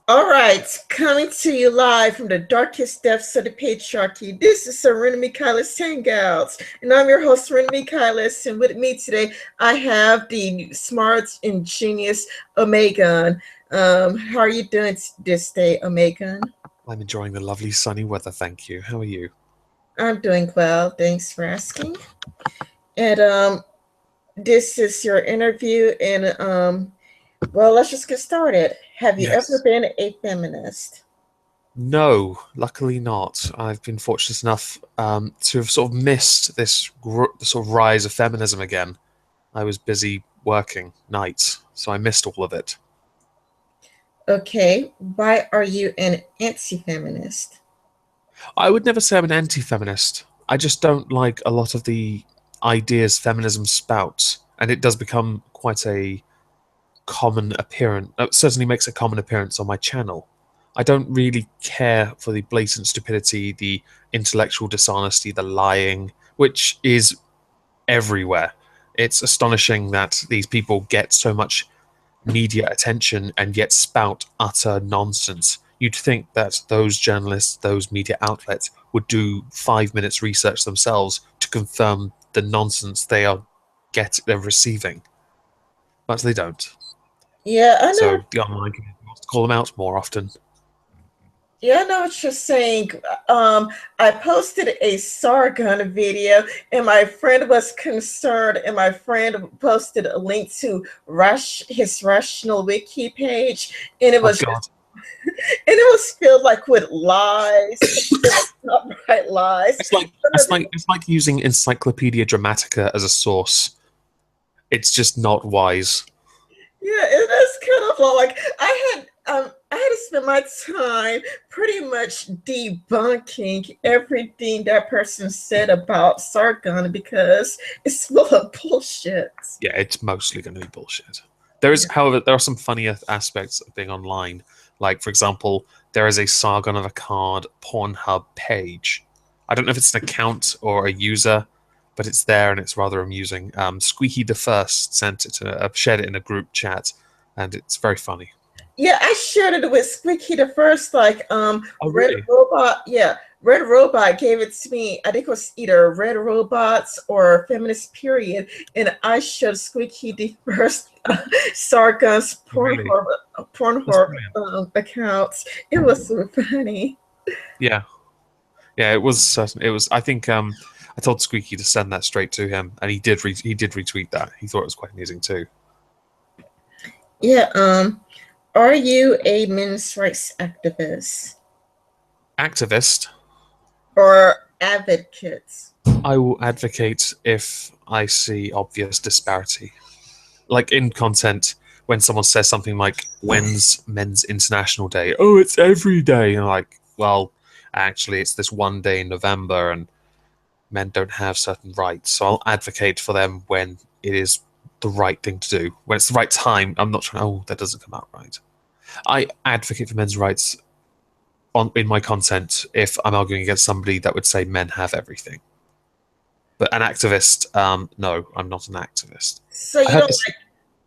All right, coming to you live from the darkest depths of the patriarchy. This is Serena Michaelis Hangouts, and I'm your host, Serena Michaelis. And with me today, I have the smart and genius Omegon. How are you doing this day, Omegon? I'm enjoying the lovely sunny weather, thank you. How are you? I'm doing well. Thanks for asking. And this is your interview. And well, let's just get started. Have you ever Yes. been a feminist? No, luckily not. I've been fortunate enough to have sort of missed this sort of rise of feminism again. I was busy working nights, so I missed all of it. Okay, why are you an anti-feminist? I would never say I'm an anti-feminist. I just don't like a lot of the ideas feminism spouts, and it does become quite a common appearance. It certainly makes a common appearance on my channel. I don't really care for the blatant stupidity, the intellectual dishonesty, the lying, which is everywhere. It's astonishing that these people get so much media attention and yet spout utter nonsense. You'd think that those journalists, those media outlets, would do 5 minutes research themselves to confirm the nonsense they're receiving, but they don't. Yeah, I know. So the online community wants to call them out more often. Yeah, I know what you're saying. Um, I posted a Sargon video, and my friend was concerned, and my friend posted a link to his Rational Wiki page, and it Oh was God, filled like with lies, not right lies. it's like it's like using Encyclopedia Dramatica as a source. It's just not wise. Yeah, it is kind of like I had to spend my time pretty much debunking everything that person said about Sargon because it's full of bullshit. Yeah, it's mostly going to be bullshit. There is, Yeah. however, there are some funnier aspects of being online. Like, for example, there is a Sargon of Akkad Pornhub page. I don't know if it's an account or a user, but it's there and it's rather amusing. Squeaky the First shared it in a group chat, and it's very funny. Yeah, I shared it with Squeaky the first, like Oh, Red really? Robot. Yeah, Red Robot gave it to me. I think it was either Red Robots or Feminist Period, and I showed Squeaky the first Sargon's Really? That's Pornhub brilliant. accounts. It was so funny. Yeah, yeah. It was certain. It was. I think. I told Squeaky to send that straight to him, and he did retweet that. He thought it was quite amusing too. Yeah. Are you a men's rights activist Activist. or advocate? I will advocate if I see obvious disparity. Like in content, when someone says something like, "When's Men's International Day?" Oh, it's every day. And I'm like, well, actually, it's this one day in November, and men don't have certain rights. So I'll advocate for them when it is the right thing to do. When it's the right time, I'm not trying, oh, that doesn't come out right. I advocate for men's rights in my content if I'm arguing against somebody that would say men have everything. But an activist, no, I'm not an activist. So I you heard don't this.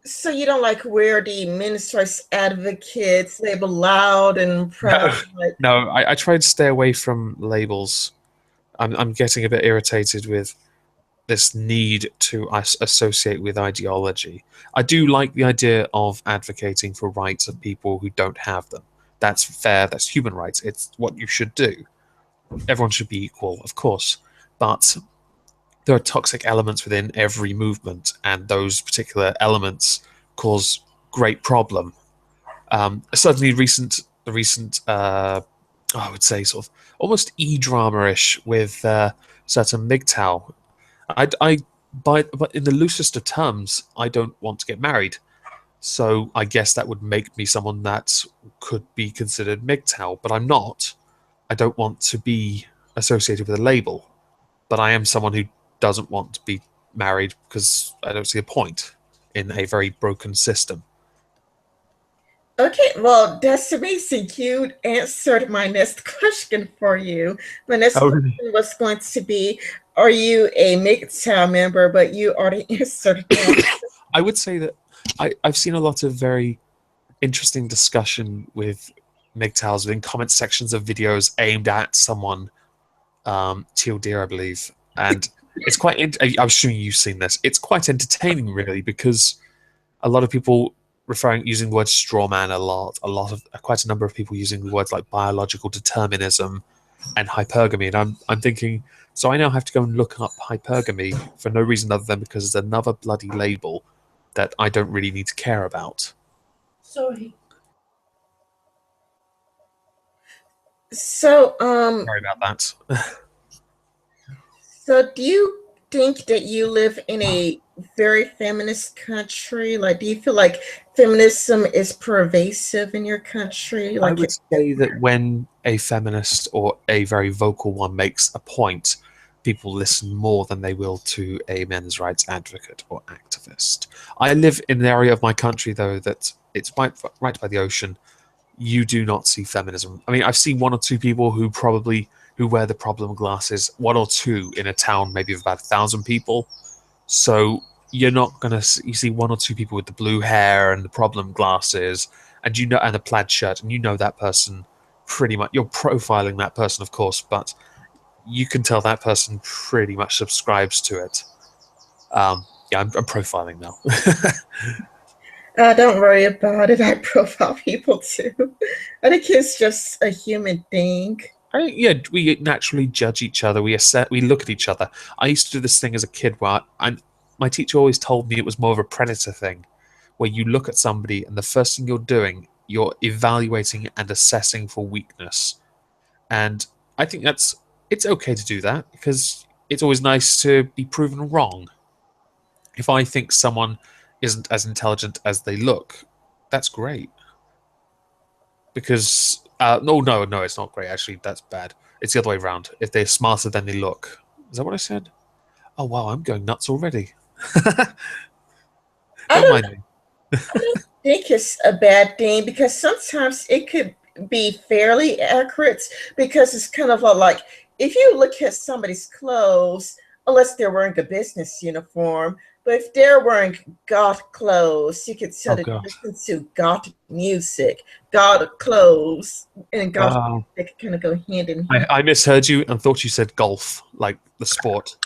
So you don't like where the men's rights advocates label loud and No, proud, like no, I try to stay away from labels. I'm getting a bit irritated with this need to associate with ideology. I do like the idea of advocating for rights of people who don't have them. That's fair, that's human rights, it's what you should do. Everyone should be equal, of course. But there are toxic elements within every movement, and those particular elements cause great problem. Certainly, the recent, I would say, sort of almost e-drama-ish with certain MGTOW. But in the loosest of terms, I don't want to get married. So I guess that would make me someone that could be considered MGTOW, but I'm not. I don't want to be associated with a label, but I am someone who doesn't want to be married because I don't see a point in a very broken system. okay, well that's amazing. You answered my next question for you. My next Oh, really? question was going to be, are you a MGTOW member? But you already answered that. I would say that I've seen a lot of very interesting discussion with MGTOWs within comment sections of videos aimed at someone, Teal Deer, I believe. And it's quite, I'm assuming you've seen this. It's quite entertaining, really, because a lot of people using the word straw man quite a number of people using the words like biological determinism and hypergamy. And I'm thinking, so I now have to go and look up hypergamy for no reason other than because it's another bloody label that I don't really need to care about. Sorry. So, Sorry about that. so do you think that you live in a very feminist country? Like, do you feel like feminism is pervasive in your country? I Like, would say that when a feminist or a very vocal one makes a point, people listen more than they will to a men's rights advocate or activist. I live in an area of my country, though, that it's right by the ocean. You do not see feminism. I mean, I've seen one or two people who wear the problem glasses, one or two in a town maybe of about 1,000 people. So you're not gonna you see one or two people with the blue hair and the problem glasses, and and the plaid shirt, and you know that person pretty much. You're profiling that person, of course, but you can tell that person pretty much subscribes to it. Yeah, I'm profiling now. don't worry about it. I profile people too. I think it's just a human thing. Yeah, we naturally judge each other. We look at each other. I used to do this thing as a kid my teacher always told me it was more of a predator thing, where you look at somebody and the first thing you're doing, you're evaluating and assessing for weakness. And I think it's okay to do that because it's always nice to be proven wrong. If I think someone isn't as intelligent as they look, that's great. Because no, it's not great. Actually, that's bad. It's the other way around. If they're smarter than they look, is that what I said? Oh wow, I'm going nuts already. I Don't don't mind me. think it's a bad thing because sometimes it could be fairly accurate because it's kind of like if you look at somebody's clothes, unless they're wearing a business uniform, but if they're wearing goth clothes, you could tell Oh that they god. listen to goth music, goth clothes, and goth Oh, music kind of go hand in hand. I misheard you and thought you said golf, like the sport.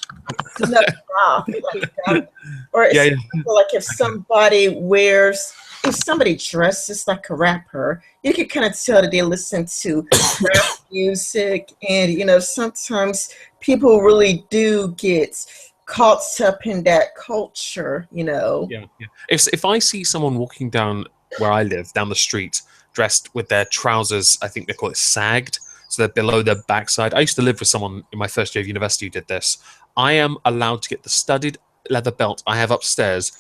No, goth, like goth. Or Yeah, it's yeah. like if Okay. if somebody dresses like a rapper, you can kind of tell that they listen to rap music. And, sometimes people really do get caught up in that culture. Yeah, yeah. If I see someone walking down where I live, down the street, dressed with their trousers, I think they call it sagged, so they're below their backside. I used to live with someone in my first year of university who did this. I am allowed to get the studded leather belt I have upstairs,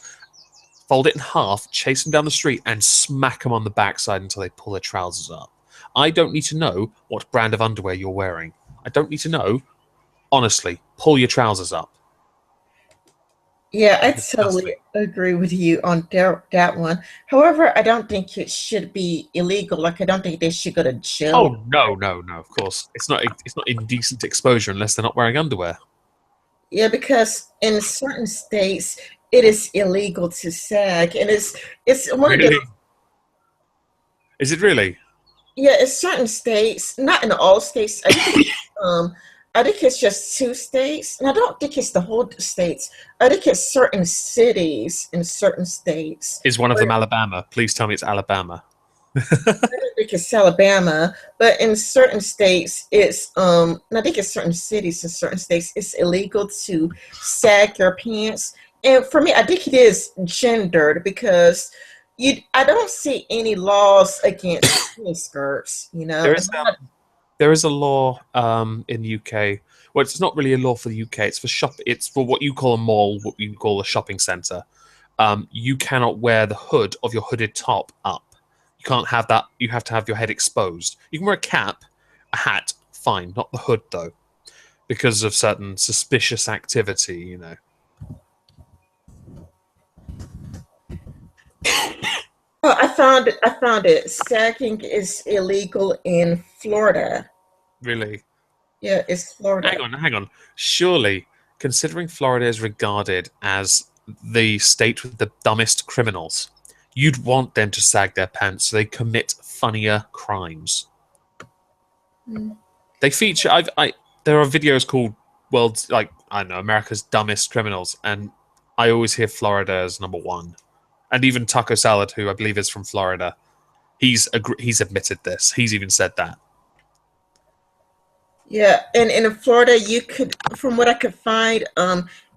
fold it in half, chase them down the street, and smack them on the backside until they pull their trousers up. I don't need to know what brand of underwear you're wearing. I don't need to know. Honestly, pull your trousers up. Yeah, I It disgusts totally me. agree with you on that one. However, I don't think it should be illegal. Like, I don't think they should go to jail. Oh no, no, no! Of course, it's not indecent exposure unless they're not wearing underwear. Yeah, because in certain states it is illegal to sag, and it's one of the Really? Is it really? yeah, it's certain states, not in all states. Um I think it's just two states, and I don't think it's the whole states. I think it's certain cities in certain states. Is one of But them Alabama? Please tell me it's Alabama. I don't think it's Alabama, but in certain states and I think it's certain cities in certain states it's illegal to sag your pants. And for me, I think it is gendered because I don't see any laws against mini skirts, There and is there is a law in the UK. Well, it's not really a law for the UK. It's for shop. It's for what you call a mall, what you call a shopping centre. You cannot wear the hood of your hooded top up. You can't have that. You have to have your head exposed. You can wear a cap, a hat, fine. Not the hood though, because of certain suspicious activity. oh, I found it. Sagging is illegal in Florida. Really. Yeah, it's Hang Florida. on, hang on. Surely, considering Florida is regarded as the state with the dumbest criminals, you'd want them to sag their pants so they commit funnier crimes. Mm. They feature. There are videos called "World's like I don't know America's Dumbest Criminals," and I always hear Florida as number one. And even Taco Salad, who I believe is from Florida, he's admitted this. He's even said that. Yeah, and in Florida, you could, from what I could find,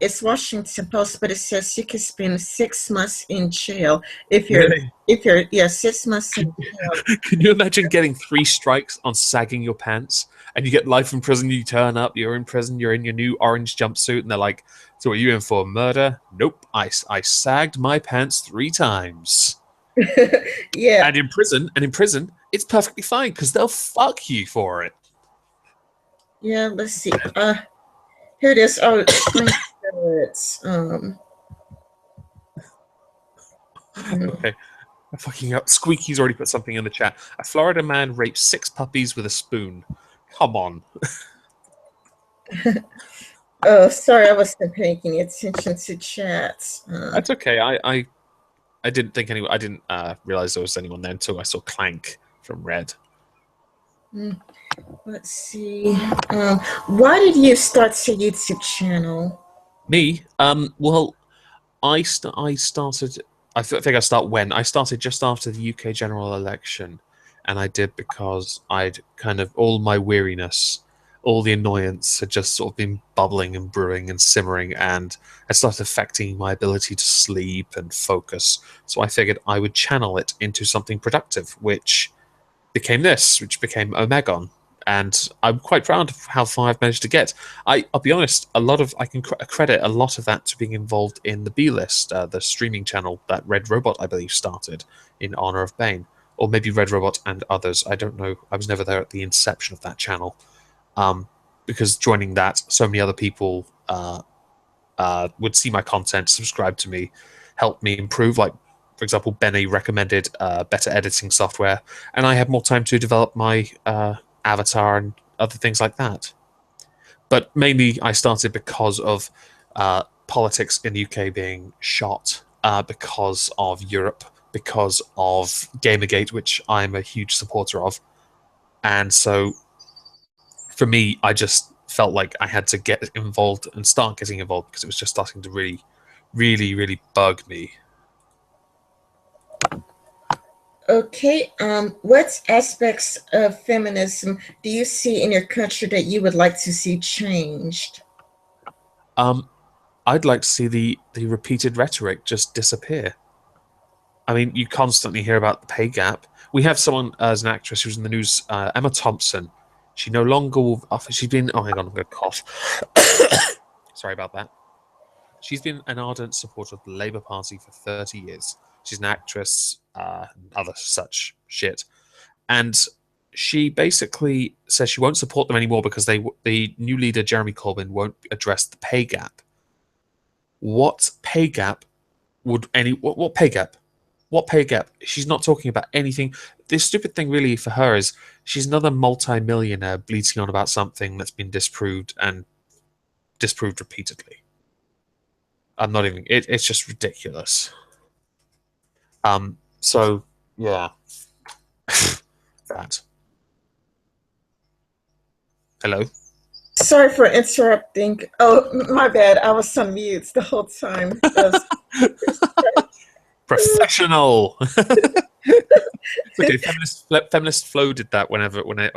it's Washington Post, but it says you could spend 6 months in jail Really? if you're, yeah, 6 months in jail. Can you imagine getting 3 strikes on sagging your pants, and you get life in prison? You turn up, you're in prison, you're in your new orange jumpsuit, and they're like, "So, are you in for murder?" Nope. I sagged my pants 3 times. Yeah, And in prison, it's perfectly fine because they'll fuck you for it. yeah. Let's see. Here it is. Oh, screen it. Okay. Fucking up. Squeaky's already put something in the chat. A Florida man raped 6 puppies with a spoon. Come on. Oh, sorry, I wasn't paying any attention to chats. That's okay. I didn't think anyone. I didn't realize there was anyone there until I saw Clank from Red. Let's see. Why did you start your YouTube channel? Me? Well, I started. I start when I started just after the UK general election, and I did because I'd kind of all my weariness, all the annoyance had just sort of been bubbling and brewing and simmering, and it started affecting my ability to sleep and focus. So I figured I would channel it into something productive, which became Omegon. And I'm quite proud of how far I've managed to get. I'll be honest, I can credit a lot of that to being involved in the B List, the streaming channel that Red Robot, I believe, started in honor of Bane, or maybe Red Robot and others. I don't know. I was never there at the inception of that channel, because joining that, so many other people would see my content, subscribe to me, help me improve. Like, for example, Benny recommended better editing software, and I had more time to develop my avatar and other things like that. But mainly, I started because of politics in the UK being shot, because of Europe, because of Gamergate, which I'm a huge supporter of. And so, for me, I just felt like I had to get involved and start getting involved because it was just starting to really, really, really bug me. Okay, what aspects of feminism do you see in your country that you would like to see changed? Um, I'd like to see the repeated rhetoric just disappear. I mean, you constantly hear about the pay gap. We have someone as an actress who's in the news, Emma Thompson. She no longer will offer. She's been. Oh, hang on, I'm going to cough. Sorry about that. She's been an ardent supporter of the Labour Party for 30 years. She's an actress, and other such shit. And she basically says she won't support them anymore because the new leader, Jeremy Corbyn, won't address the pay gap. What pay gap would any. What pay gap? What pay gap? She's not talking about anything. The stupid thing, really, for her is she's another multi-millionaire bleating on about something that's been disproved and disproved repeatedly. I'm not even. It's just ridiculous. So yeah, that. Hello. Sorry for interrupting. Oh, my bad. I was on mute the whole time. Professional. It's okay. Feminist Flo did that when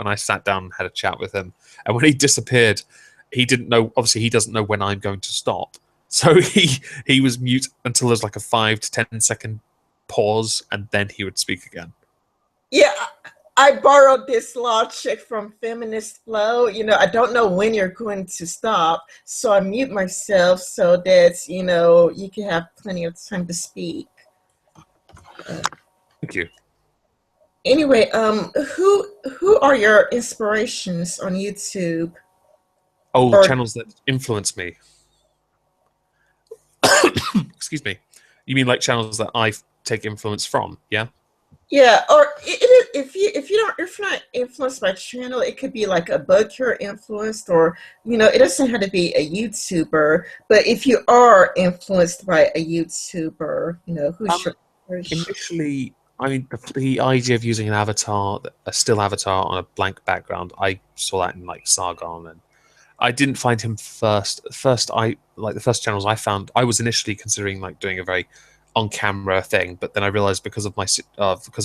I sat down and had a chat with him, and when he disappeared, he didn't know. Obviously, he doesn't know when I'm going to stop, so he was mute until there's like a 5 to 10 second pause, and then he would speak again. Yeah, I borrowed this logic from Feminist Flow. I don't know when you're going to stop, so I mute myself so that you can have plenty of time to speak. Thank you. Anyway, who are your inspirations on YouTube? Oh, Or channels that influence me. Excuse me. You mean like channels that I take influence from? Yeah. yeah, or if you're not influenced by channel, it could be like a book you're influenced, or it doesn't have to be a YouTuber. But if you are influenced by a YouTuber, who's Um, your initially, I mean, the idea of using an avatar, a still avatar on a blank background, I saw that in like Sargon, and I didn't find him first. First, I like the first channels I found. I was initially considering like doing a very on-camera thing, but then I realized because of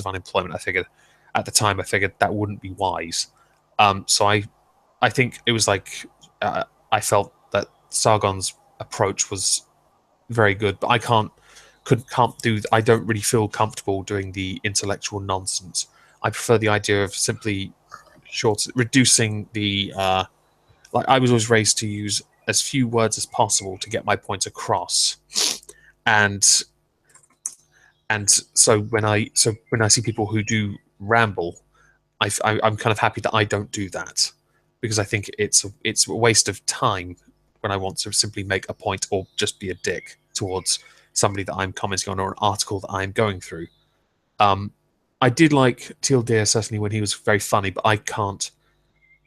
unemployment, I figured at the time I figured that wouldn't be wise. So I think it was like I felt that Sargon's approach was very good, but can't do. I don't really feel comfortable doing the intellectual nonsense. I prefer the idea of simply reducing the. Like I was always raised to use as few words as possible to get my point across, and and so when I see people who do ramble, I'm kind of happy that I don't do that because I think it's a waste of time when I want to simply make a point or just be a dick towards somebody that I'm commenting on or an article that I'm going through. Um, I did like Teal Deer certainly when he was very funny, but I can't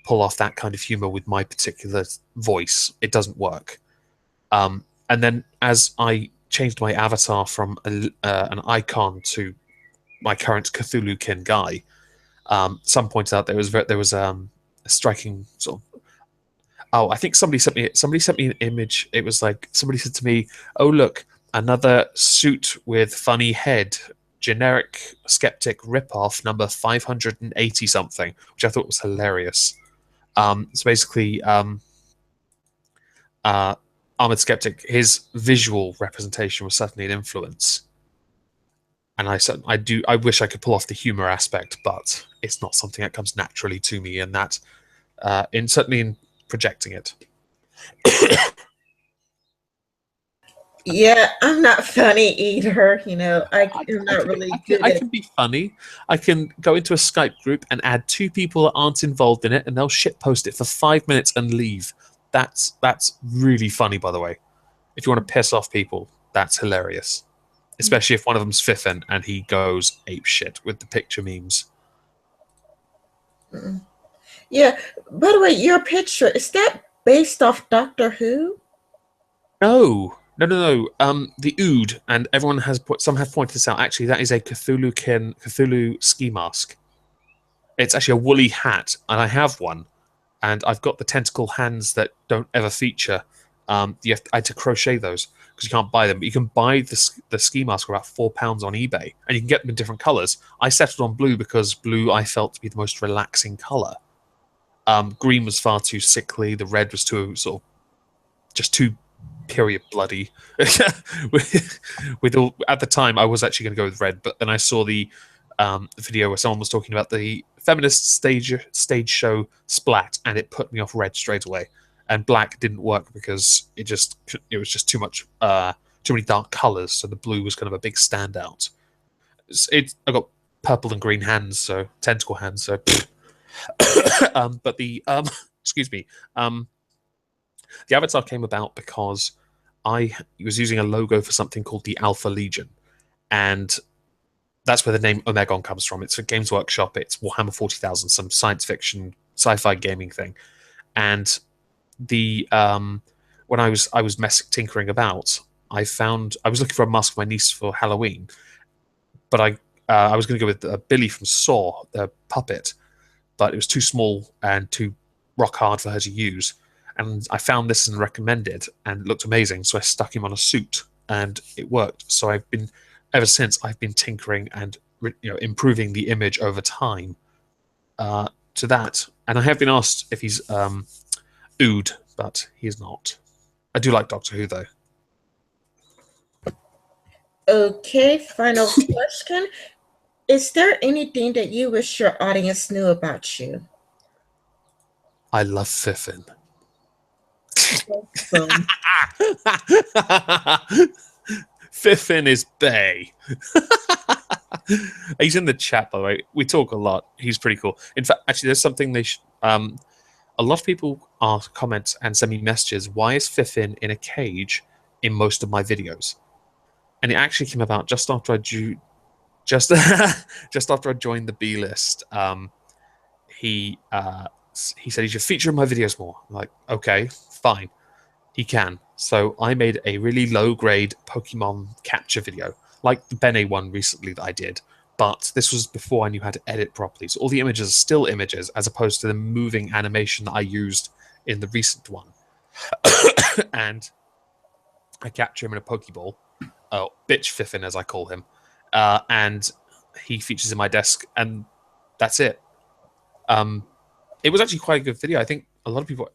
pull off that kind of humor with my particular voice. It doesn't work. And then as I changed my avatar from an icon to my current Cthulhu-kin guy, some pointed out there was a striking sort of. Oh, I think somebody sent me an image. It was like somebody said to me, "Oh look, another suit with funny head, generic skeptic ripoff number 580 something," which I thought was hilarious. So basically, uh, Armored Skeptic, his visual representation was certainly an influence, and I wish I could pull off the humor aspect, but it's not something that comes naturally to me, and that in certainly in projecting it. Yeah, I'm not funny either. I I, am I not can be, really I can, good I at. can be funny. I can go into a Skype group and add two people that aren't involved in it, and they'll shitpost it for 5 minutes and leave. That's really funny, by the way. If you want to piss off people, that's hilarious. Especially if one of them's Fiffin and he goes ape shit with the picture memes. Mm. Yeah. By the way, your picture is that based off Doctor Who? No, no, no, no. The Ood, and everyone has some have pointed this out. Actually, that is a Cthulhu ski mask. It's actually a woolly hat, and I have one, and I've got the tentacle hands that don't ever feature. I had to crochet those because you can't buy them. But you can buy the ski mask for about £4 on eBay, and you can get them in different colors. I settled on blue because blue I felt to be the most relaxing color. Green was far too sickly. The red was too sort of just too period bloody. with all at the time, I was actually going to go with red, but then I saw the video where someone was talking about the feminist stage show Splat, and it put me off red straight away. And black didn't work because it was just too many dark colors, so the blue was kind of a big standout. I got purple and green hands, so tentacle hands, so. But the excuse me, the avatar came about because I was using a logo for something called the Alpha Legion, and that's where the name Omegon comes from. It's a Games Workshop. It's Warhammer 40,000, some science fiction, sci-fi gaming thing. And the when I was tinkering about, I was looking for a mask for my niece for Halloween, but I was going to go with Billy from Saw, the puppet, but it was too small and too rock hard for her to use. And I found this and recommended, and it looked amazing. So I stuck him on a suit, and it worked. So ever since, I've been tinkering and improving the image over time to that. And I have been asked if he's Ood, but he's not. I do like Doctor Who though. Okay, final question. Is there anything that you wish your audience knew about you? I love Fiffin. Awesome. Fiffin is Bay. He's in the chat, by the way. We talk a lot. He's pretty cool. In fact, actually, there's something a lot of people ask comments and send me messages. Why is Fiffin in a cage in most of my videos? And it actually came about just after just just after I joined the B list. He he said he should feature in my videos more. I'm like, okay, fine, he can. So I made a really low grade Pokemon capture video, like the Bene one recently that I did, but this was before I knew how to edit properly. So all the images are still images as opposed to the moving animation that I used in the recent one. And I capture him in a Pokeball, bitch Fiffin as I call him, and he features in my desk, and that's it. Um, it was actually quite a good video. I think a lot of people.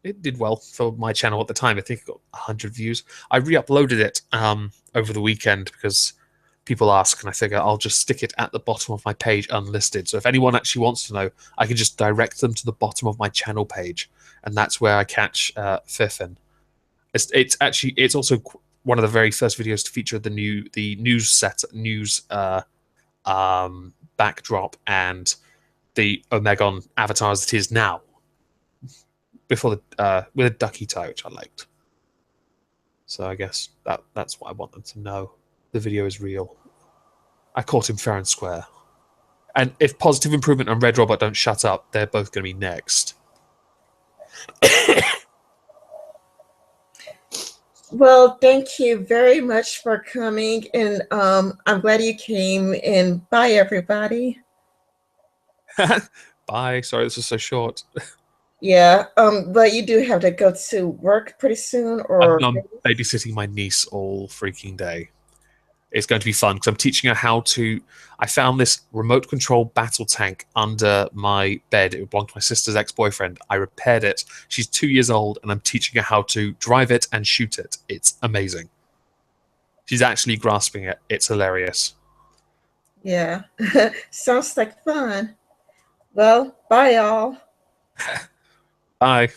It did well for my channel at the time. I think it got 100 views. I re-uploaded it over the weekend because people ask, and I figure I'll just stick it at the bottom of my page unlisted. So if anyone actually wants to know, I can just direct them to the bottom of my channel page, and that's where I catch Fiffin. It's also one of the very first videos to feature the news backdrop and the Omegon avatar as it is now. Before the with a ducky tie, which I liked. So I guess that's what I want them to know. The video is real. I caught him fair and square. And if Positive Improvement and Red Robot don't shut up, they're both going to be next. Well, thank you very much for coming, and I'm glad you came. And bye, everybody. Bye. Sorry, this was so short. Yeah, but you do have to go to work pretty soon, or I'm babysitting my niece all freaking day. It's going to be fun because I'm teaching her how to. I found this remote control battle tank under my bed. It belonged to my sister's ex-boyfriend. I repaired it. She's 2 years old, and I'm teaching her how to drive it and shoot it. It's amazing. She's actually grasping it. It's hilarious. yeah, sounds like fun. Well, bye, y'all. Bye.